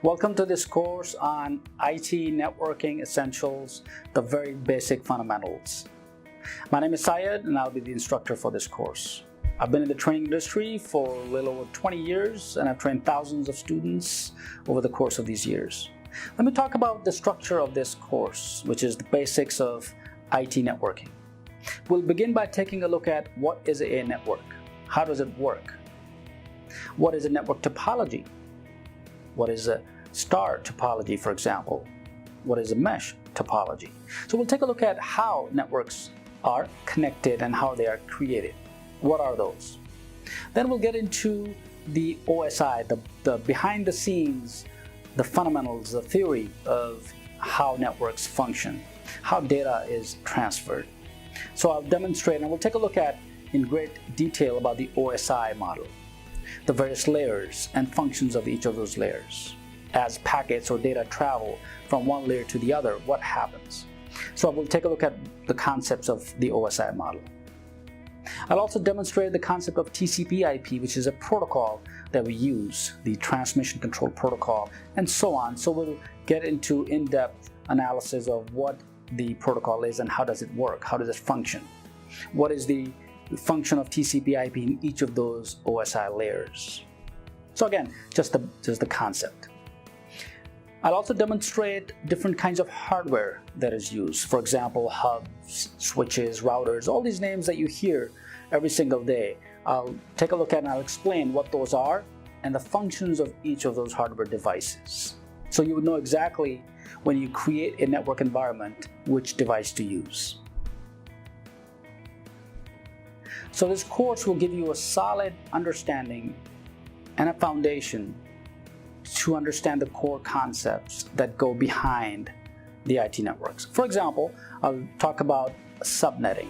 Welcome to this course on IT Networking Essentials, the very basic fundamentals. My name is Syed and I'll be the instructor for this course. I've been in the training industry for a little over 20 years and I've trained thousands of students over the course of these years. Let me talk about the structure of this course, which is the basics of IT networking. We'll begin by taking a look at what is a network, how does it work, what is a network topology, what is a star topology, for example, what is a mesh topology. So we'll take a look at how networks are connected and how they are created. What are those? Then we'll get into the OSI, the behind the scenes, the fundamentals, the theory of how networks function, how data is transferred. So I'll demonstrate and we'll take a look at in great detail about the OSI model, the various layers and functions of each of those layers. As packets or data travel from one layer to the other, what happens? So we'll take a look at the concepts of the OSI model. I'll also demonstrate the concept of TCP/IP, which is a protocol that we use, the transmission control protocol, and so on. So we'll get into in-depth analysis of what the protocol is and how does it work, how does it function, what is the function of TCP/IP in each of those OSI layers. So again, just the concept. I'll also demonstrate different kinds of hardware that is used. For example, hubs, switches, routers, all these names that you hear every single day. I'll take a look at and I'll explain what those are and the functions of each of those hardware devices. So you would know exactly when you create a network environment, which device to use. So this course will give you a solid understanding and a foundation to understand the core concepts that go behind the IT networks. For example, I'll talk about subnetting,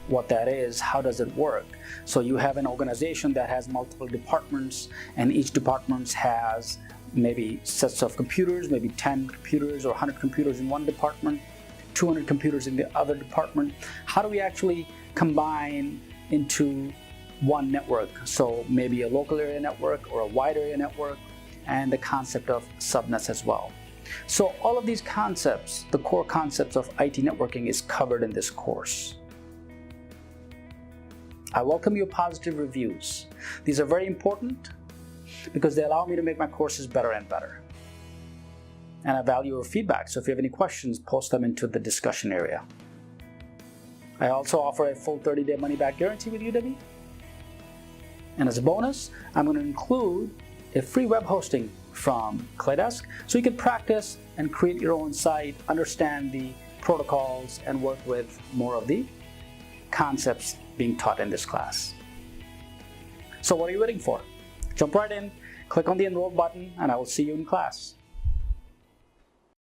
what that is, how does it work. So you have an organization that has multiple departments and each department has maybe sets of computers, maybe 10 computers or 100 computers in one department, 200 computers in the other department. How do we actually combine into one network? So maybe a local area network or a wide area network, and the concept of subnets as well. So all of these concepts, the core concepts of IT networking, is covered in this course. I welcome your positive reviews. These are very important because they allow me to make my courses better and better. And I value your feedback, so if you have any questions, post them into the discussion area. I also offer a full 30-day money-back guarantee with Udemy. And as a bonus, I'm going to include a free web hosting from Claydesk so you can practice and create your own site, understand the protocols, and work with more of the concepts being taught in this class. So what are you waiting for? Jump right in, click on the enroll button, and I will see you in class.